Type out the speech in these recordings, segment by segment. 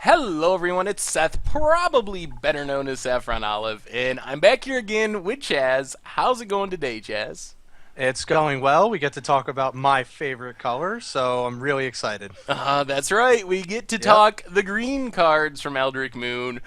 Hello everyone, it's Seth, probably better known as Saffron Olive, and I'm back here again with Chaz. How's it going today, Chaz? It's going well. We get to talk about my favorite color, so I'm really excited. That's right, we get to Yep. talk the green cards from Eldritch Moon.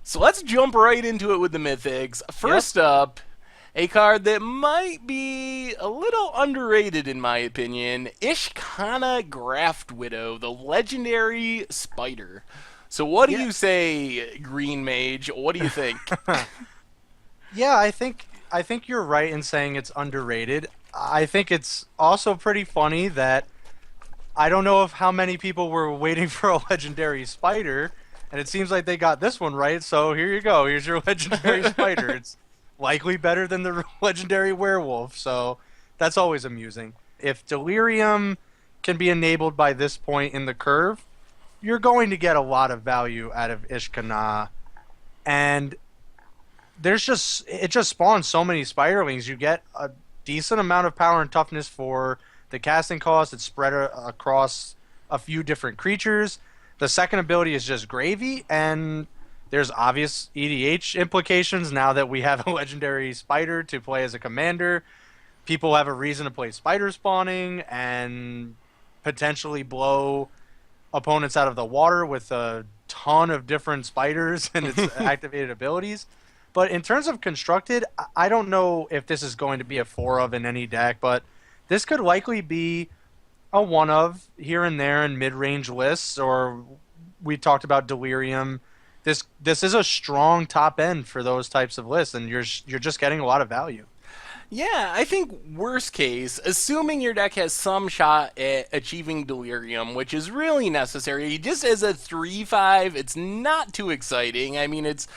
So let's jump right into it with the Mythics. Yep. First up, a card that might be a little underrated in my opinion, Ishkanah Graftwidow, the legendary spider. So what do Yeah. you say, Green Mage? What do you think? Yeah, I think you're right in saying it's underrated. I think it's also pretty funny that I don't know if how many people were waiting for a legendary spider, and it seems like they got this one right. So here you go. Here's your legendary spider. It's likely better than the legendary werewolf, so that's always amusing. If delirium can be enabled by this point in the curve, you're going to get a lot of value out of Ishkanah. And it just spawns so many spiderlings. You get a decent amount of power and toughness for the casting cost. It's spread across a few different creatures. The second ability is just gravy, and there's obvious EDH implications now that we have a legendary spider to play as a commander. People have a reason to play spider spawning and potentially blow opponents out of the water with a ton of different spiders and its activated abilities. But in terms of constructed, I don't know if this is going to be a four of in any deck, but this could likely be a one of here and there in mid range lists, or we talked about Delirium. This is a strong top end for those types of lists, and you're just getting a lot of value. Yeah, I think worst case, assuming your deck has some shot at achieving Delirium, which is really necessary, just as a 3/5, it's not too exciting. I mean, it's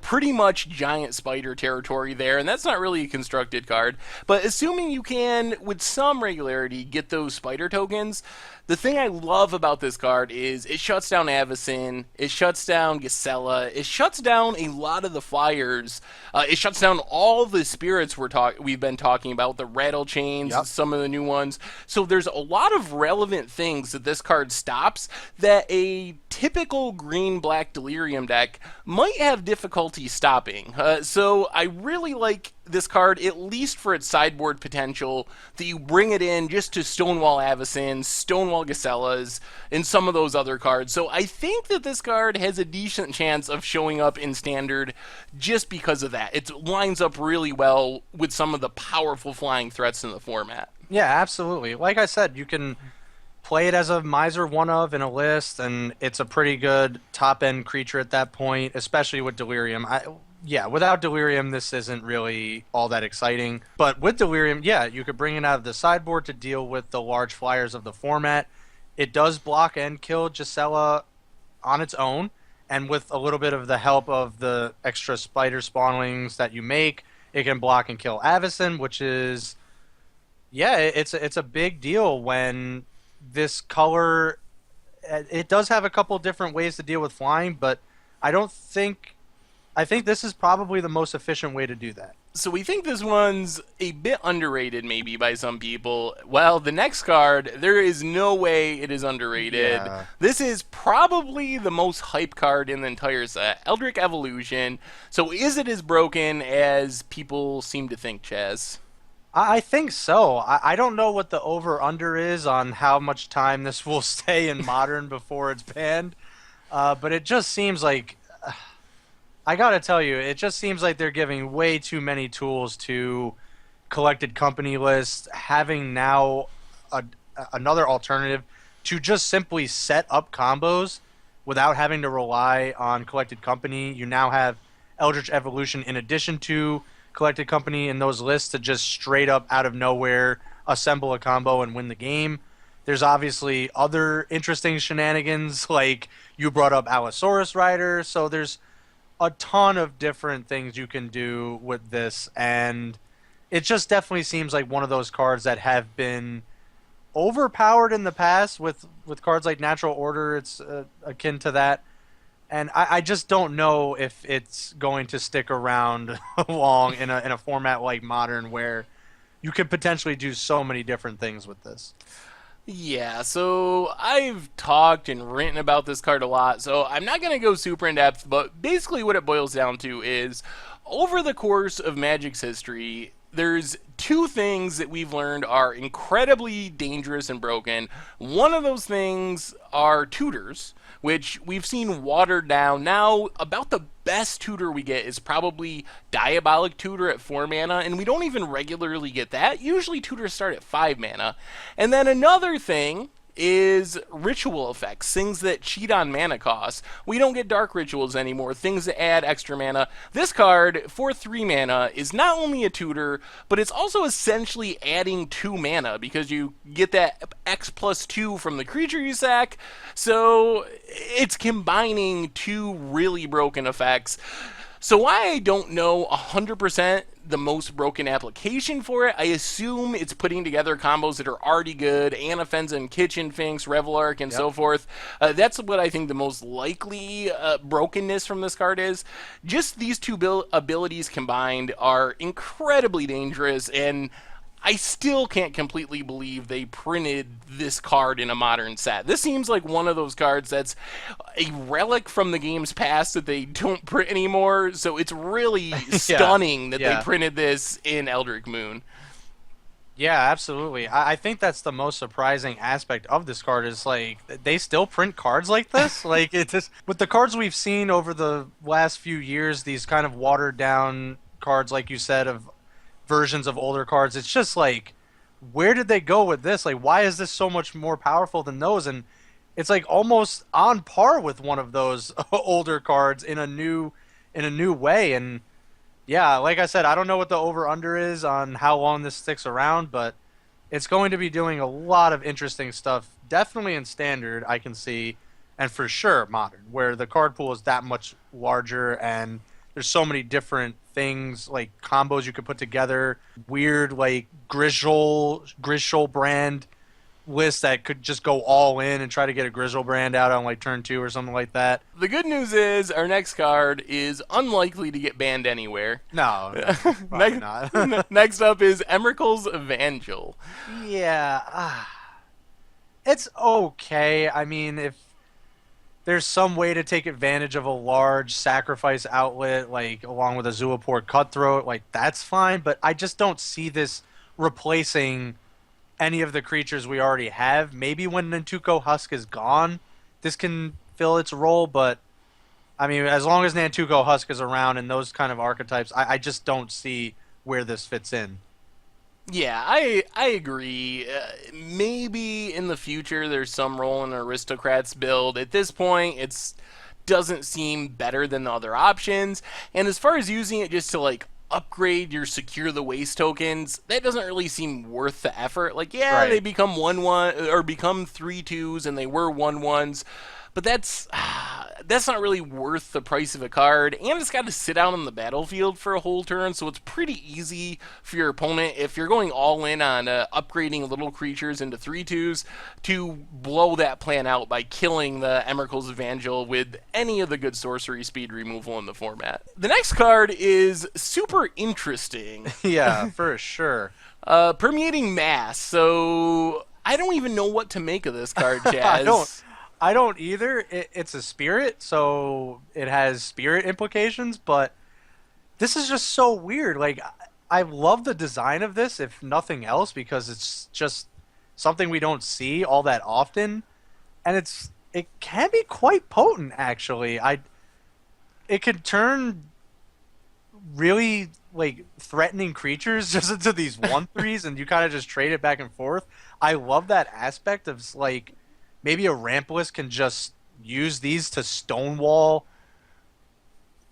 pretty much giant spider territory there, and that's not really a constructed card. But assuming you can, with some regularity, get those spider tokens, the thing I love about this card is it shuts down Avacyn, it shuts down Gisela, it shuts down a lot of the flyers, it shuts down all the spirits we've been talking about, the rattle chains, Yep. some of the new ones. So there's a lot of relevant things that this card stops that a typical green black delirium deck might have difficulty stopping. So I really like this card, at least for its sideboard potential, that you bring it in just to Stonewall Avacyn, Stonewall Giselas, and some of those other cards. So I think that this card has a decent chance of showing up in Standard just because of that. It lines up really well with some of the powerful flying threats in the format. Yeah, absolutely. Like I said, you can play it as a miser one of in a list, and it's a pretty good top end creature at that point, especially with Delirium. Yeah, without Delirium, this isn't really all that exciting. But with Delirium, yeah, you could bring it out of the sideboard to deal with the large flyers of the format. It does block and kill Gisela on its own, and with a little bit of the help of the extra spider spawnlings that you make, it can block and kill Avacyn, which is yeah, it's a big deal when this color. It does have a couple different ways to deal with flying, but I don't think I think this is probably the most efficient way to do that. So we think this one's a bit underrated, maybe by some people. Well, the next card, there is no way it is underrated. Yeah. This is probably the most hype card in the entire set, Eldritch Evolution. So is it as broken as people seem to think, Chaz? I think so. I don't know what the over under is on how much time this will stay in modern before it's banned, but it just seems like I gotta tell you, it just seems like they're giving way too many tools to collected company lists, having now a, another alternative to just simply set up combos without having to rely on collected company. You now have Eldritch Evolution in addition to collected company in those lists to just straight up out of nowhere assemble a combo and win the game. There's obviously other interesting shenanigans like you brought up Allosaurus Rider, so there's a ton of different things you can do with this, and it just definitely seems like one of those cards that have been overpowered in the past with cards like Natural Order. It's akin to that, and I just don't know if it's going to stick around long in a format like Modern where you could potentially do so many different things with this. Yeah, so I've talked and written about this card a lot, so I'm not going to go super in depth, but basically what it boils down to is over the course of Magic's history, there's two things that we've learned are incredibly dangerous and broken. One of those things are tutors, which we've seen watered down. Now, about the best tutor we get is probably Diabolic Tutor at 4 mana, and we don't even regularly get that. Usually tutors start at 5 mana. And then another thing is ritual effects, things that cheat on mana costs. We don't get dark rituals anymore, things that add extra mana. This card, for 3 mana, is not only a tutor, but it's also essentially adding 2 mana because you get that X plus 2 from the creature you sack. So it's combining two really broken effects. So why I don't know 100% the most broken application for it, I assume it's putting together combos that are already good, Anafenza and Kitchen Finks, Revelark, and so forth. That's what I think the most likely brokenness from this card is. Just these two abilities combined are incredibly dangerous, and I still can't completely believe they printed this card in a modern set. This seems like one of those cards that's a relic from the game's past that they don't print anymore, so it's really stunning that they printed this in Eldritch Moon. Yeah, absolutely. I think that's the most surprising aspect of this card is like they still print cards like this. Like it just with the cards we've seen over the last few years, these kind of watered down cards, like you said, of versions of older cards. It's just like, where did they go with this? Like, why is this so much more powerful than those? And it's like almost on par with one of those older cards in a new way. And yeah, like I said, I don't know what the over under is on how long this sticks around, but it's going to be doing a lot of interesting stuff. Definitely in standard, I can see, and for sure modern, where the card pool is that much larger and there's so many different things like combos you could put together, weird like Grizzle brand list that could just go all in and try to get a Grizzle brand out on like turn 2 or something like that. The good news is our next card is unlikely to get banned anywhere. No, probably not. Next up is Emarkul's Evangel. Yeah, it's okay. I mean, if there's some way to take advantage of a large sacrifice outlet, like along with a Zulaport Cutthroat, like that's fine. But I just don't see this replacing any of the creatures we already have. Maybe when Nantuko Husk is gone, this can fill its role. But I mean, as long as Nantuko Husk is around and those kind of archetypes, I just don't see where this fits in. Yeah, I agree. Maybe in the future there's some role in an Aristocrats build. At this point, it's doesn't seem better than the other options. And as far as using it just to like upgrade your Secure the Waste tokens, that doesn't really seem worth the effort. Like, yeah, Right. they become 1/1 or become 3/2s and they were 1/1s. But that's not really worth the price of a card, and it's got to sit out on the battlefield for a whole turn, so it's pretty easy for your opponent, if you're going all in on upgrading little creatures into 3/2s, to blow that plan out by killing the Emarkul's Evangel with any of the good sorcery speed removal in the format. The next card is super interesting. Yeah, for sure. Permeating Mass. So I don't even know what to make of this card, Jazz. I don't either. It's a spirit, so it has spirit implications, but this is just so weird. Like, I love the design of this, if nothing else, because it's just something we don't see all that often, and it can be quite potent, actually. It could turn really like threatening creatures just into these 1/3s, and you kind of just trade it back and forth. I love that aspect of like, maybe a Rampless can just use these to stonewall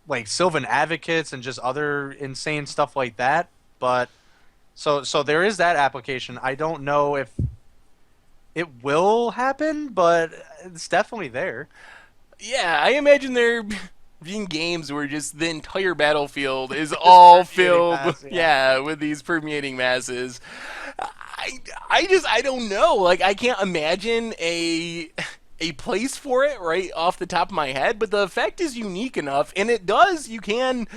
like Sylvan Advocates and just other insane stuff like that. But so there is that application. I don't know if it will happen, but it's definitely there. Yeah, I imagine there being games where just the entire battlefield is all filled, mass, with these permeating masses. I don't know. Like, I can't imagine a place for it right off the top of my head, but the effect is unique enough, and it does. You can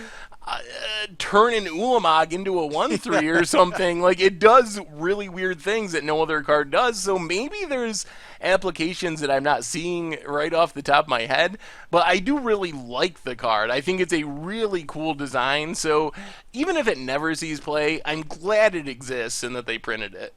turn an Ulamog into a 1/3 or something. Like, it does really weird things that no other card does. So maybe there's applications that I'm not seeing right off the top of my head. But I do really like the card. I think it's a really cool design. So even if it never sees play, I'm glad it exists and that they printed it.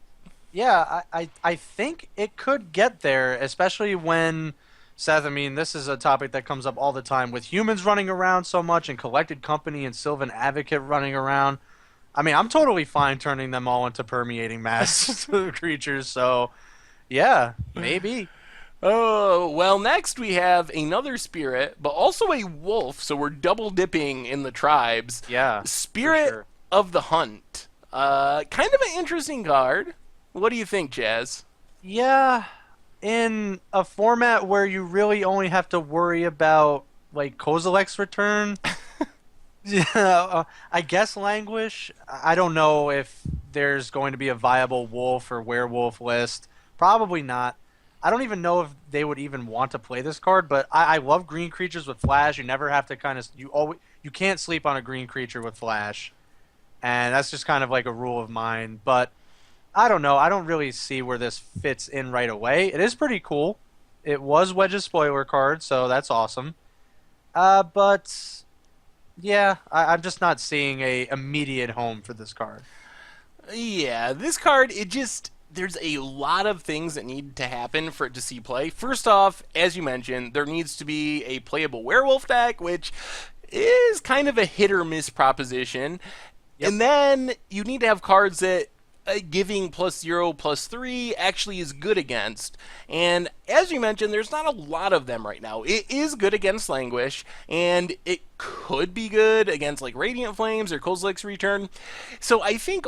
Yeah, I think it could get there, especially when, Seth, I mean, this is a topic that comes up all the time with humans running around so much and Collected Company and Sylvan Advocate running around. I mean, I'm totally fine turning them all into Permeating Mass creatures, so yeah, maybe. Oh, well, next we have another spirit, but also a wolf, so we're double dipping in the tribes. Yeah, Spirit sure. of the Hunt. Kind of an interesting card. What do you think, Jazz? Yeah, in a format where you really only have to worry about, like, Kozilek's return. Yeah, I guess Languish. I don't know if there's going to be a viable wolf or werewolf list. Probably not. I don't even know if they would even want to play this card, but I love green creatures with flash. You never have to you can't sleep on a green creature with flash, and that's just kind of like a rule of mine. But I don't know. I don't really see where this fits in right away. It is pretty cool. It was Wedge's spoiler card, so that's awesome. But yeah, I'm just not seeing a immediate home for this card. Yeah, this card, there's a lot of things that need to happen for it to see play. First off, as you mentioned, there needs to be a playable werewolf deck, which is kind of a hit or miss proposition. Yep. And then you need to have cards that giving +0/+3 actually is good against. And as you mentioned, there's not a lot of them right now. It is good against Languish, and it could be good against like Radiant Flames or Kozilek's Return. So I think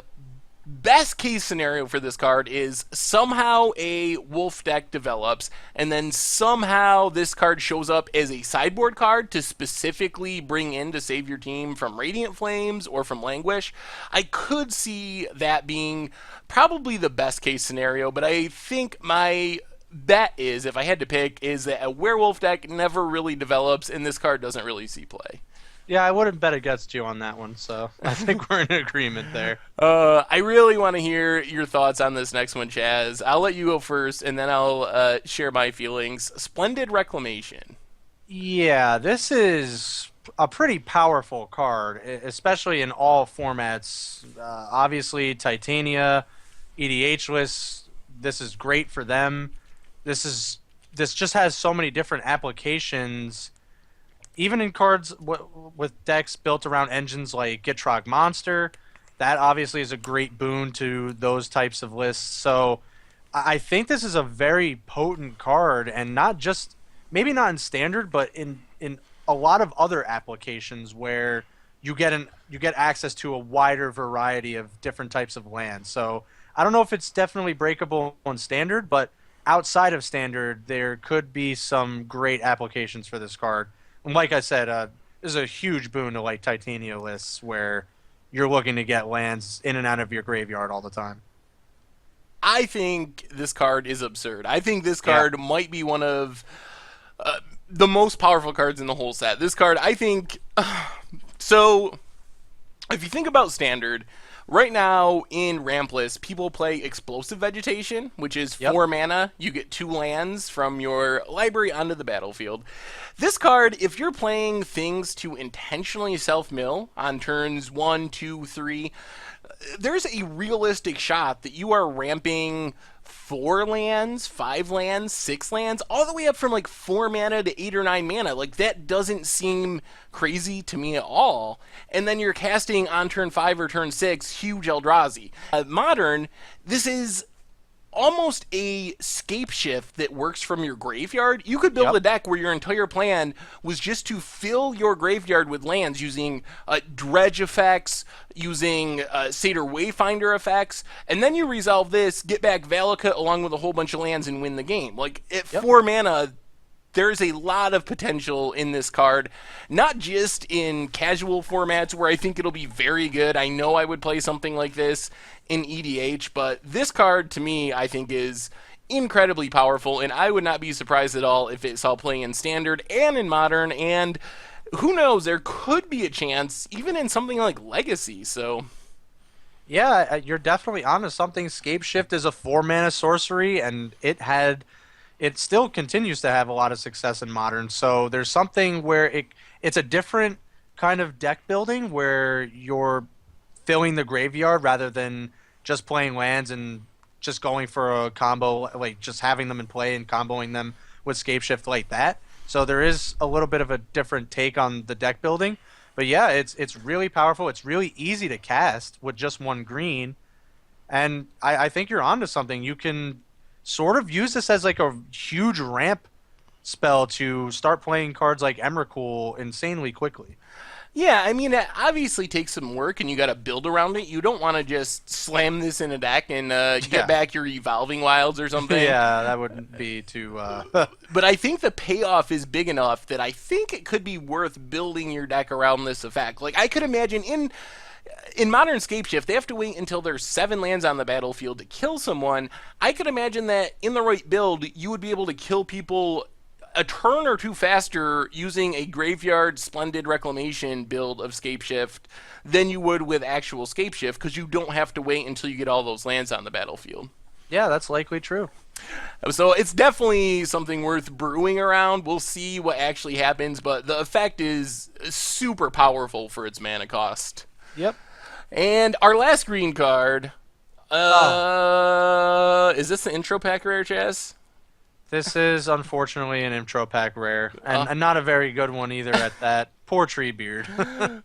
best case scenario for this card is somehow a wolf deck develops, and then somehow this card shows up as a sideboard card to specifically bring in to save your team from Radiant Flames or from Languish. I could see that being probably the best case scenario, but I think my bet is, if I had to pick, is that a werewolf deck never really develops and this card doesn't really see play. Yeah, I wouldn't bet against you on that one, so I think we're in agreement there. I really want to hear your thoughts on this next one, Chaz. I'll let you go first, and then I'll share my feelings. Splendid Reclamation. Yeah, this is a pretty powerful card, especially in all formats. Obviously, Titania, EDH lists, this is great for them. This just has so many different applications. Even in cards with decks built around engines like Gitrog Monster, that obviously is a great boon to those types of lists. So I think this is a very potent card, and not just, maybe not in Standard, but in a lot of other applications where you get access to a wider variety of different types of lands. So I don't know if it's definitely breakable on Standard, but outside of Standard, there could be some great applications for this card. And like I said, this is a huge boon to like Titania lists where you're looking to get lands in and out of your graveyard all the time. I think this card is absurd. I think this card might be one of the most powerful cards in the whole set. This card, I think... So, if you think about Standard, right now in Rampless, people play Explosive Vegetation, which is 4 mana. You get 2 lands from your library onto the battlefield. This card, if you're playing things to intentionally self-mill on turns 1, 2, 3, there's a realistic shot that you are ramping 4 lands, 5 lands, 6 lands, all the way up from like 4 mana to 8 or 9 mana. Like, that doesn't seem crazy to me at all. And then you're casting on turn 5 or turn 6 huge Eldrazi. Modern, this is almost a scape shift that works from your graveyard. You could build a deck where your entire plan was just to fill your graveyard with lands using dredge effects, using Satyr Wayfinder effects, and then you resolve this, get back Valakut along with a whole bunch of lands, and win the game. Like, at 4 mana, there's a lot of potential in this card, not just in casual formats where I think it'll be very good. I know I would play something like this in EDH, but this card, to me, I think is incredibly powerful, and I would not be surprised at all if it saw play in Standard and in Modern, and who knows? There could be a chance, even in something like Legacy. So Yeah, you're definitely onto something. Scape Shift is a 4 mana sorcery, and it still continues to have a lot of success in Modern. So there's something where it's a different kind of deck building where you're filling the graveyard rather than just playing lands and just going for a combo, like just having them in play and comboing them with Scape Shift like that. So there is a little bit of a different take on the deck building. But yeah, it's really powerful. It's really easy to cast with just one green. And I think you're onto something. You can sort of use this as like a huge ramp spell to start playing cards like Emarkul insanely quickly. yeah, I mean, it obviously takes some work, and you got to build around it. You don't want to just slam this in a deck and get Yeah. back your Evolving Wilds or something. Yeah, that wouldn't be too. But I think the payoff is big enough that I think it could be worth building your deck around this effect. Like I could imagine in modern Scape Shift, they have to wait until there's 7 lands on the battlefield to kill someone. I could imagine that in the right build, you would be able to kill people a turn or two faster using a graveyard Splendid Reclamation build of Scape Shift than you would with actual Scape Shift because you don't have to wait until you get all those lands on the battlefield. Yeah, that's likely true. So it's definitely something worth brewing around. We'll see what actually happens, but the effect is super powerful for its mana cost. Yep. And our last green card, Oh, is this the intro pack rare, Chaz? this is unfortunately an intro pack rare, Uh, and not a very good one either at that. Poor Treebeard.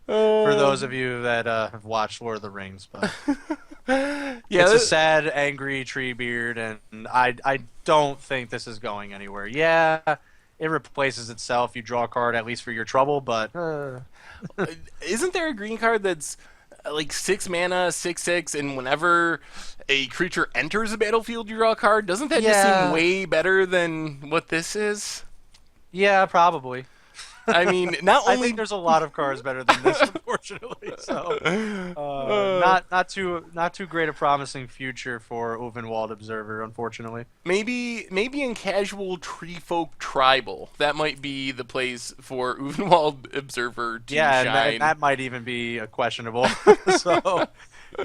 For those of you that have watched Lord of the Rings, but yeah, it's a sad, angry Treebeard, and I don't think this is going anywhere. Yeah, it replaces itself. You draw a card at least for your trouble, but isn't there a green card that's like 6 mana, 6/6, and whenever a creature enters the battlefield, you draw a card? Doesn't that just seem Yeah. way better than what this is? yeah, probably. I mean, not I only think there's a lot of cards better than this, unfortunately. So, not too great a promising future for Ulvenwald Observer, unfortunately. maybe in casual tree folk tribal, that might be the place for Ulvenwald Observer to Yeah, and shine. that might even be questionable. So,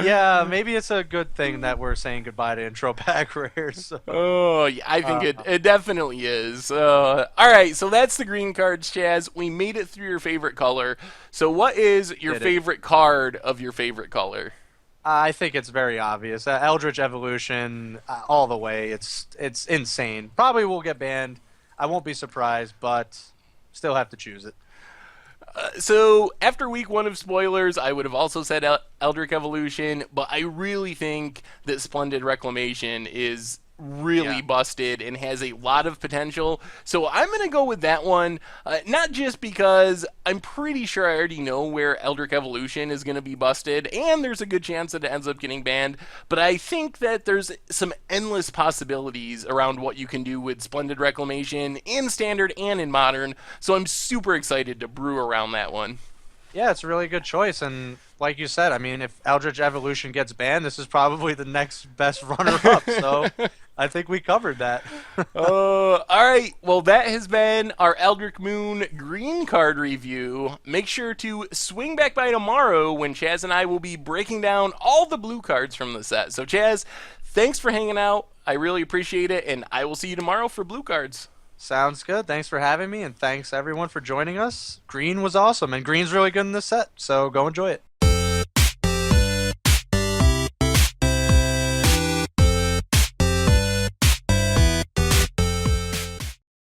yeah, maybe it's a good thing that we're saying goodbye to intro pack rares. So. Oh, yeah, I think Uh, it definitely is. All right, so that's the green cards, Chaz. We made it through your favorite color. So, what is your Did it. favorite card of your favorite color? I think it's very obvious. Eldritch Evolution, all the way. It's insane. Probably will get banned. I won't be surprised, but still have to choose it. So after week 1 of spoilers, I would have also said Eldritch Evolution, but I really think that Splendid Reclamation is really Yeah. busted and has a lot of potential. So I'm going to go with that one, not just because I'm pretty sure I already know where Eldritch Evolution is going to be busted, and there's a good chance that it ends up getting banned, but I think that there's some endless possibilities around what you can do with Splendid Reclamation in Standard and in Modern, so I'm super excited to brew around that one. Yeah, it's a really good choice, and like you said, I mean, if Eldritch Evolution gets banned, this is probably the next best runner-up. So, I think we covered that. All right. Well, that has been our Eldritch Moon green card review. Make sure to swing back by tomorrow when Chaz and I will be breaking down all the blue cards from the set. So, Chaz, thanks for hanging out. I really appreciate it, and I will see you tomorrow for blue cards. Sounds good. Thanks for having me, and thanks everyone for joining us. Green was awesome, and green's really good in this set, so go enjoy it.